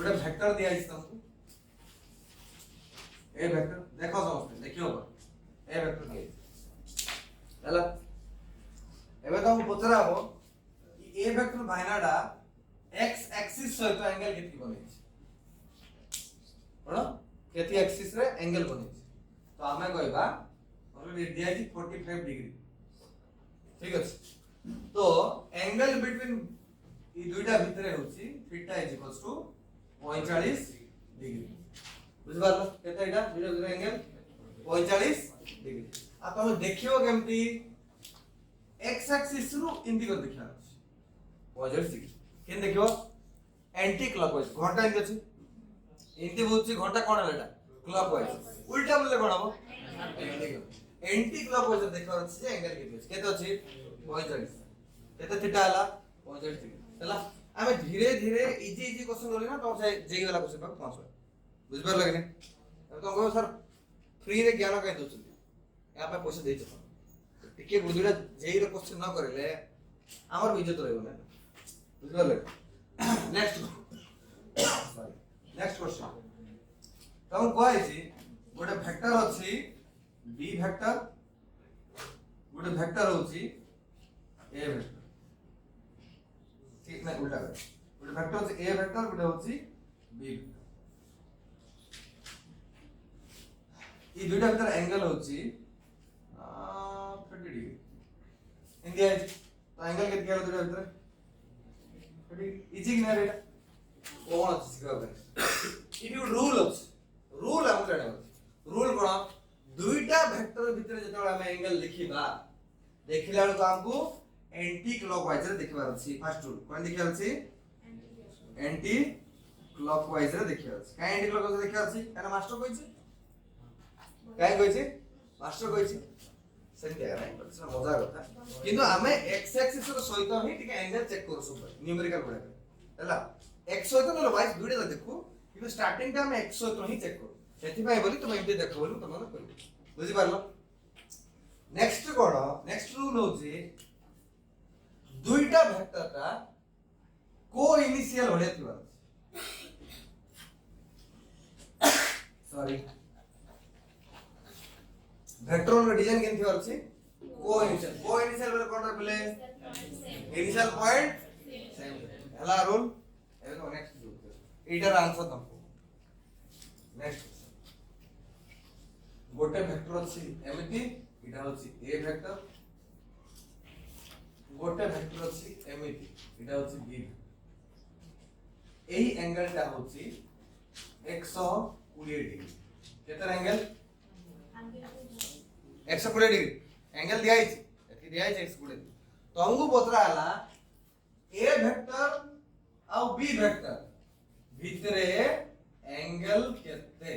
गोटे वेक्टर दिया है तुमको ए वेक्टर देखो समझते देखियो ए वेक्टर दिया है हला एबे तो हम पचरा हो ए वेक्टर भाइनाडा x एक्सिस सहित एंगल केति बनै छै कोन केति एक्सिस रे एंगल बनै छै तो हमें कहबा ऑलरेडी दिया है 45 डिग्री ठीक है तो एंगल बिटवीन ई दुईटा भितरे होची theta is equals to 45 degree बुझबालो केते एटा दुईटा भितरे एंगल 45 डिग्री आ तुम देखियो केमती x एक्सिस रु इंदी कर देखिया अछि 45 डिग्री केन देखियो एंटी क्लॉकवाइज घंटा इंदी अछि इंदी होची घंटा कोन हलाटा क्लॉकवाइज उल्टा बोले कोन हबो एंटी क्लॉकवाइज देखियो अछि एंगल केते अछि 45 केते थीटा हला 45 डिग्री हला आमे धीरे धीरे इजी इजी क्वेश्चन करले ना तो से जेई वाला क्वेश्चन पाक पहुंचो बुझ पार लगे ने तो कहबो सर फ्री रे ज्ञान कहि दोछन या पे पैसा देइ छ टिके बुझुडा जेई रे क्वेश्चन न करले हमर इज्जत रहबो ना बुझ पार लगे नेक्स्ट सॉरी नेक्स्ट क्वेश्चन तो हम कहै छी गोटे वेक्टर अछि b वेक्टर गोटे वेक्टर होछि a वेक्टर ठीक ना उल्टा कर गोटे वेक्टर होछि a वेक्टर गोटे होछि b ई दुईटा भीतर एंगल होछि 30 डिग्री इंडिया तो एंगल केते केला दुईटा भीतर 30 इजी कि ना रेटा कोन अछि सिखा पे इफ यू रूल हम जाने रूल कोन दुईटा वेक्टर भीतर जतबे हम एंगल लिखिबा देखिला को हमको एंटी क्लॉकवाइज रे देखबार अछि फर्स्ट रूल कोन देखिया अछि एंटी क्लॉकवाइज रे देखिया अछि काहे एंटी क्लॉकवाइज देखिया अछि काहे मास्टर कहै छै काहे कहै छै मास्टर कहै छै सेंटे नै बस मजा कथा किंतु हमें x एक्सिस रो सहित ही टिके एंगल चेक करू सब न्यूमेरिकल गुडा हला x सहित न वाइज दुईटा देखू किंतु स्टार्टिंग टाइम x सहित ही चेक करू सेति भाई बोली तुम एमती देखो बोली तुम कहू बुझि पारलो नेक्स्ट कोन नेक्स्ट रूल होची दुईटा वेक्टर का को इनिशियल होले थिबा सॉरी वेक्टर रो डिजाइन केन थिबा अछि को इनिशियल बोले कोन बोले इनिशियल पॉइंट सेम हला रूल एबे तो नेक्स्ट रूल एटार आंसर तुमको नेक्स्ट गोटे वेक्टर अछि एमिति इटा होछि a वेक्टर गोटे वेक्टर अछि एमिति इटा होछि b एही एंगल ता होछि 120 डिग्री केतर एंगल 120 डिग्री एंगल दिया छै एथि दिया छै 120 तो हमहु बतरा हला a वेक्टर आ b वेक्टर भितरे एंगल केते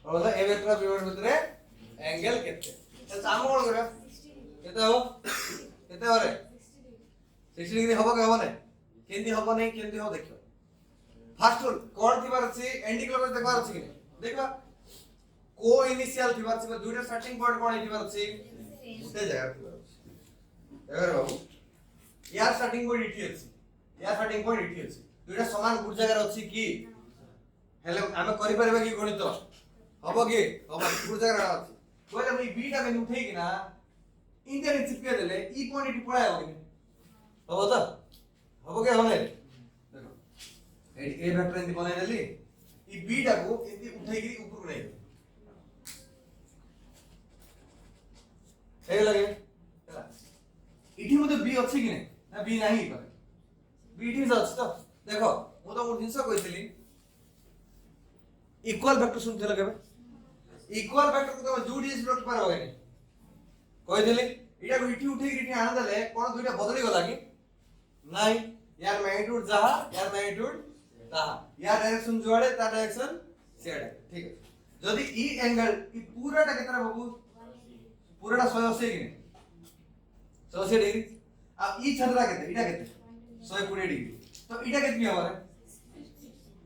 बोला ए वेक्टर b वेक्टर भितरे एंगल केते त हम कोन करा केते हो केते हो रे 60 डिग्री हबो के हबो नै केंदी हबो नै केंदी हो देखियो फर्स्ट रूल कोन थिबार अछि एंटी क्लॉकवाइज देखबार अछि कि देखबा को इनिशियल थिबार अछि दुईटा स्टार्टिंग पॉइंट कोन थिबार अछि उते जगह थिबार अछि एगर बाबू यार स्टार्टिंग पॉइंट इठी अछि यार स्टार्टिंग पॉइंट इठी अछि दुईटा समान गुड जगह अछि कि हेले हमें करि परबे कि गणित हबो कि हबो गुड जगह अछि कोइला मी बीटा में उठे कि ना इंटर चिपके देले ई पॉइंट इठी पळाय हो कि हबो त हबो के होने देखो ए वेक्टर इंदी बनाई देली ई बीटा को इंदी उठाई गिरी ऊपर नहीं सही लगे चला इठी मते बी अछि कि नै ना बी नाही करे बी इठी अछि त देखो मु तो जिंस कहितली इक्वल वेक्टर सुनथे लगे इक्वल वेक्टर को तो जोडी इज रख पार होगे नै कहितली इटा को इठी उठे गिरी आना देले कोन दुइटा बदली गला कि नहीं यार मैग्नीट्यूड जहा यार मैग्नीट्यूड तहा यार डायरेक्शन जोड़े ता डायरेक्शन सेड ठीक है जदी ई एंगल ई पूराटा केतना बाबू पूराटा 180 कि नै 180 डिग्री अब ई छतरा केते इटा केते 120 डिग्री तो इटा केतनी हबो रे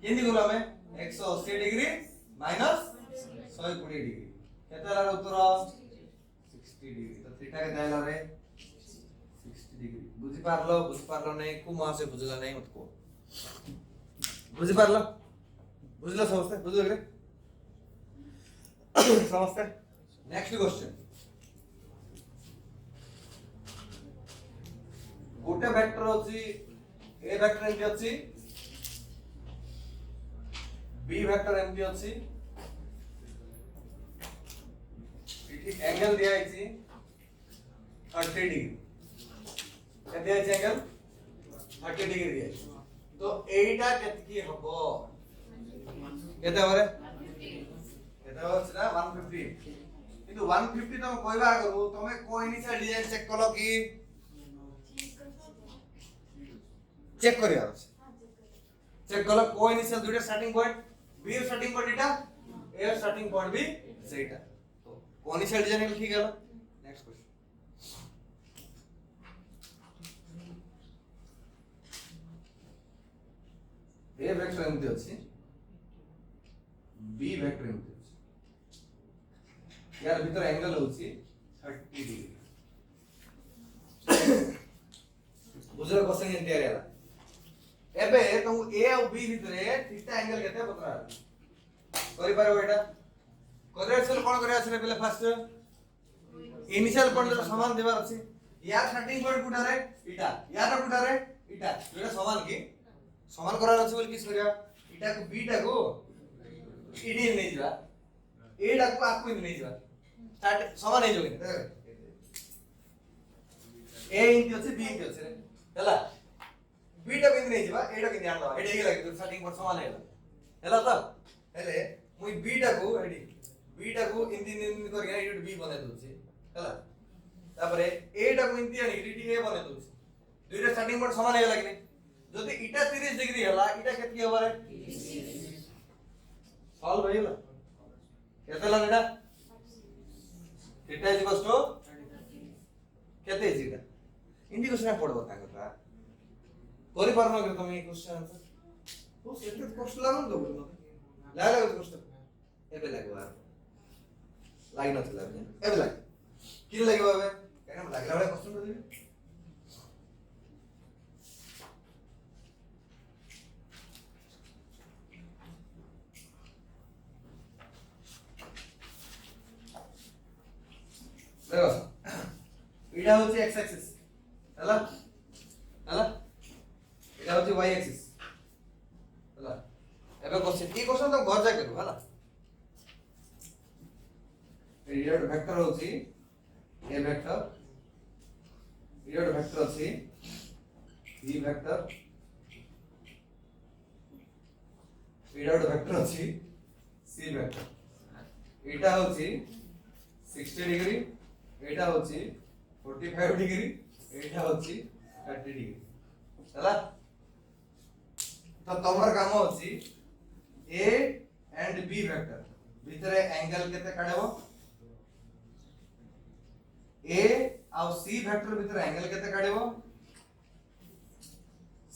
केंदी गोला में 180 डिग्री माइनस 120 डिग्री केते ला उत्तर 60 डिग्री तो थीटा के दायला रे 60 डिग्री बुझी पारलो नै को मासे बुझला नै मत को बुझी पारल बुझल समस्ते बुझल रे समस्ते नेक्स्ट क्वेश्चन गोटे वेक्टर अछि ए वेक्टर एमती अछि बी वेक्टर एमती अछि इठी एंगल दिया अछि 30 डिग्री केते अछि एंगल 30 डिग्री दिया अछि तो एटा केतकी हबो केते हबरे केते होछ ना 150 किंतु 150 तो कहबा करू तमे को इनिशियल डिजाइन चेक कलो कि चेक करिया चेक कलो को इनिशियल दुइटा स्टार्टिंग पॉइंट बी र स्टार्टिंग पॉइंट एटा ए र स्टार्टिंग पॉइंट भी सेटा तो को इनिशियल डिजाइन ठीक है नेक्स्ट क्वेश्चन ए वेक्टर एमती अछि बी वेक्टर एमती अछि यार भीतर एंगल होछि 30 डिग्री बुझल क्वेश्चन एंती आला एबे तुम ए और बी भितरे थीटा एंगल केते बतरा करि पारो एटा कोरेक्शन कोन करे आछले पहले फर्स्ट इनिशियल पॉइंट तो समान देबार अछि यार स्टार्टिंग पॉइंट कुटा रे इटा यार कुटा रे इटा दुटा समान की समान करार अछि बोल किस करिया इटा को बी टा को इडी नै जिबा ए टा को आपको नै जिबा स्टार्ट समान नै जोगे ए इंति अछि बी इंति अछि हला बी टा बिंदु नै जिबा ए टा किन आनला एडी लागि स्टार्टिंग पॉइंट समान हैला हला त हेले मुई बी टा को एडी बी टा को इंति निन करिया इडी बी बने दोछि हला तापरे ए टा को इंति आनी इडी ए बने दोछि दुइटा स्टार्टिंग पॉइंट समान हैला कि नै যদি এটা 30 ডিগ্রি হলা এটা কেতকি হবারে সলভ হইলা কেতে লাগা এটা থিটা ইজ ইকুয়ালস টু কেতে ইজ এটা ইন্ডিকেশন পড়ব তা কথা করি পারনো কি তুমি কোশ্চেন आंसर তো সেটা কষ্ট লাগন তো বলনো লাগা কষ্ট এবে লাগবা লাগি নথিলা এবে লাগ কি লাগবে হবে কেন লাগলা বড় কষ্ট দিবি देखो इडा होची x एक्सिस हला हला इडा होची y एक्सिस हला एबे क्वेश्चन ई क्वेश्चन तो घर जा करू हला इडा वेक्टर होची a वेक्टर इडा वेक्टर होची b वेक्टर इडा वेक्टर होची c वेक्टर इटा होची 60 डिग्री एटा होची 45 डिग्री एटा होची 30 डिग्री हला तो तमर काम होची ए एंड बी वेक्टर भितरे एंगल केते काढबो ए और सी वेक्टर भितरे एंगल केते काढबो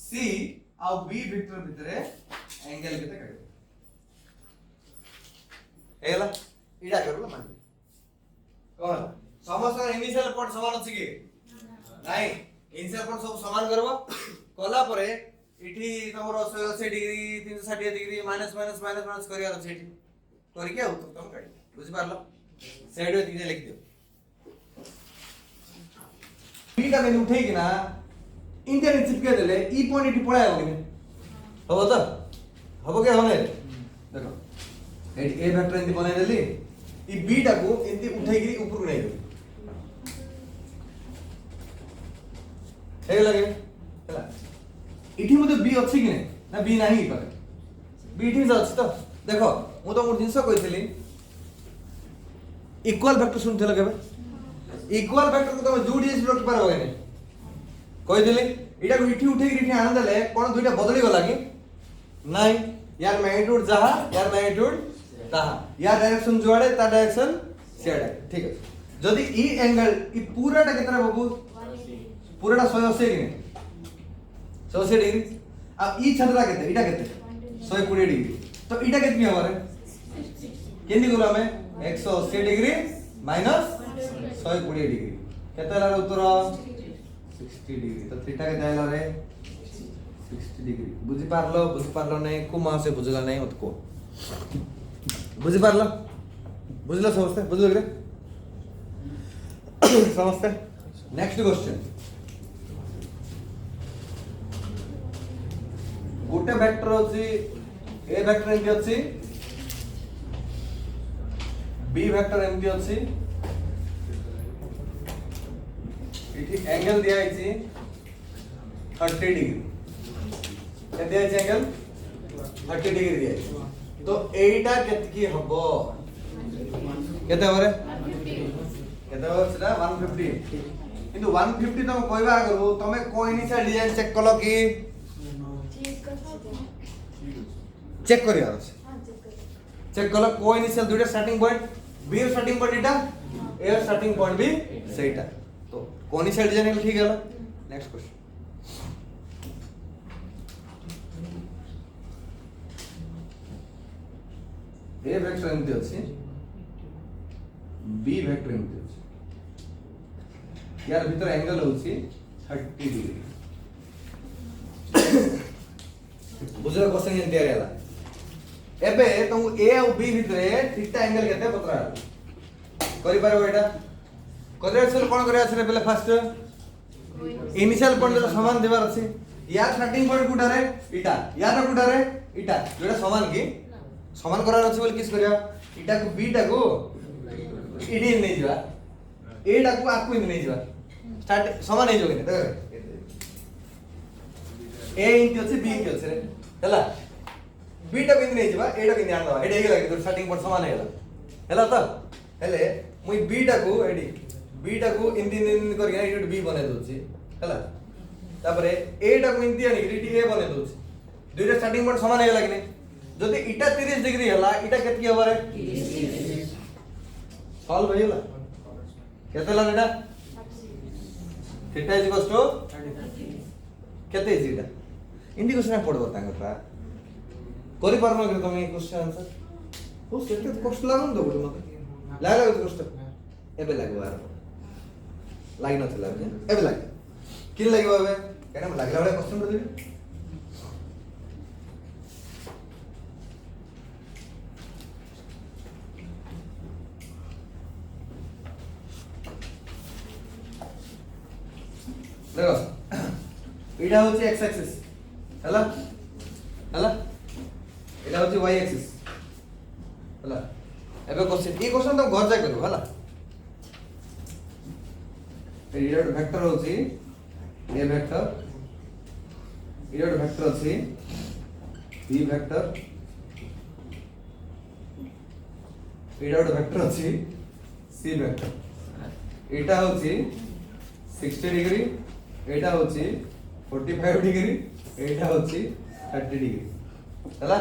सी और बी वेक्टर भितरे एंगल केते काढबो हेला इडा करलो मान कोन समस्त इनिशियल पॉइंट समान अछि कि नाही इनिशियल पॉइंट सब समान करबो कोला परे इठी तमरो 180 degree 360 degree minus minus minus minus करिया अछि इठी करि के उत्तर तुम काढी बुझि पारलो साइड में दिने लिख दियो बी का मैंने उठे कि ना इंटर चिपके देले ई पॉइंट इठी पळाय हो कि हबो त हबो के होने देखो ए वेक्टर इंति बनाई देली ई बी टा को इंति उठाई गिरी ऊपर नै देली हे लगे हला इठी मते बी अछि कि नै ना बी नाही करे बी इठी अछि त देखो मु तो मोर जिंस कहितली इक्वल वेक्टर सुनथेल केबे इक्वल वेक्टर को तुम जोडी एस रखि पारबो नै कहितली इटा को इठी उठे गिरी इठी आन देले कोन दुइटा बदली गला कि नाही यार मैग्नीट्यूड जहा यार मैग्नीट्यूड ताहा यार डायरेक्शन जोड़े ता डायरेक्शन सेड ठीक है जदी ई एंगल ई पूराटा केतना बाबू पूराटा 180 कि नै 180 डिग्री अब ई छतरा केते इटा केते 120 डिग्री तो इटा केतनी हमारे केंदी गुला में 180 डिग्री माइनस 120 डिग्री केते ला उत्तर 60 डिग्री तो थीटा के दायला रे 60 डिग्री बुझी पारलो नहीं को मां से बुझला नहीं मत को बुझी पारलो बुझलो समझते बुझलो रे समझते नेक्स्ट क्वेश्चन गोटे वेक्टर अछि ए वेक्टर एमती अछि बी वेक्टर एमती अछि इठी एंगल दिया अछि 30 डिग्री के दिया अछि एंगल 30 डिग्री दिया अछि तो एटा केतकी हबो केते हबरे केते हबो सेटा 150 किंतु 150 तुम कहबा करू तमे कोई इनिशियल डिजाइन चेक कलो कि चेक करिया चेक कलो कोई इनिशियल दुइटा स्टार्टिंग पॉइंट बी र स्टार्टिंग पॉइंट इटा ए र स्टार्टिंग पॉइंट भी सेटा तो कोन इनिशियल डिजाइन ठीक है नेक्स्ट क्वेश्चन ए वेक्टर एमती अछि बी वेक्टर एमती अछि यार भीतर एंगल होछि 30 डिग्री बुझलो क्वेश्चन ये तैयार हैला एबे तुम ए और बी भितरे थीटा एंगल केते पतरा करि पारो एटा करे असल कोन करे असल पहले फर्स्ट इनिशियल पॉइंट जो समान देबार अछि यार स्टार्टिंग पॉइंट कुटा रे इटा यार कुटा रे इटा जेटा समान की समान करार अछि बोल किस करिया इटा को बी टा को इडी नै जिवा एटा को आकु इन नै जिवा स्टार्ट समान नै जोगे देख ए इंटू अछि बी इंटू अछि रे हला बी टा बिंदु नै जिवा एटा बिंदु आनवा एटा हेगे लागे तो स्टार्टिंग पॉइंट समान हेला हला त हेले मुई बी टा को एडी बी टा को इन दिन करके एडी बी बने दोछि हला तापरे ए टा को इंती आनी एडी ए बने दोछि दुइटा स्टार्टिंग पॉइंट समान हेला कि नै जदि इटा 30 डिग्री हला इटा केतकी हबरे 30 सॉल्व हेला केते ला एटा थीटा इज इक्वल्स टू केते इज इटा इंडिकेशन पड़बो तांगता करि पारनो कि तुम क्वेश्चन आंसर हो केते कष्ट लागन दो बोल मते लागला तो कष्ट एबे लागो यार लाग नथिला एबे लाग कि लागो एबे केना लागला बडा क्वेश्चन देबी देखो इडा होची x एक्सिस हला हला इडा होची y एक्सिस हला एबे क्वेश्चन ई क्वेश्चन तो घर जा करू हला इडा वेक्टर होची a वेक्टर इडा वेक्टर होची b वेक्टर इडा वेक्टर होची c वेक्टर एटा होची 60 डिग्री एटा होची 45 डिग्री एटा होची 30 डिग्री हला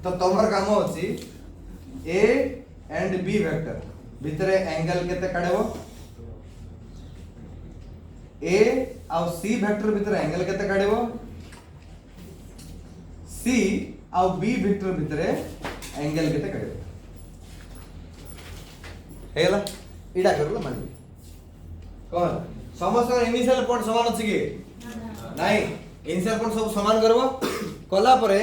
तो तमर काम होची ए एंड बी वेक्टर भितरे एंगल केते काढेबो ए और सी वेक्टर भितरे एंगल केते काढेबो सी और बी वेक्टर भितरे एंगल केते काढेबो हेला इडा करलो मानी कौन समस्त इनिशियल पॉइंट समान अछि कि नाही इनिशियल पॉइंट सब समान करबो कला परे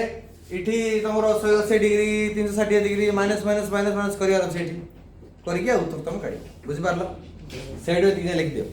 इठी तमरो 180 degree 360 degree minus minus minus minus करियार अछि इठी करिके उत्तर तुम काढी बुझि पारलो साइड में लिख दियो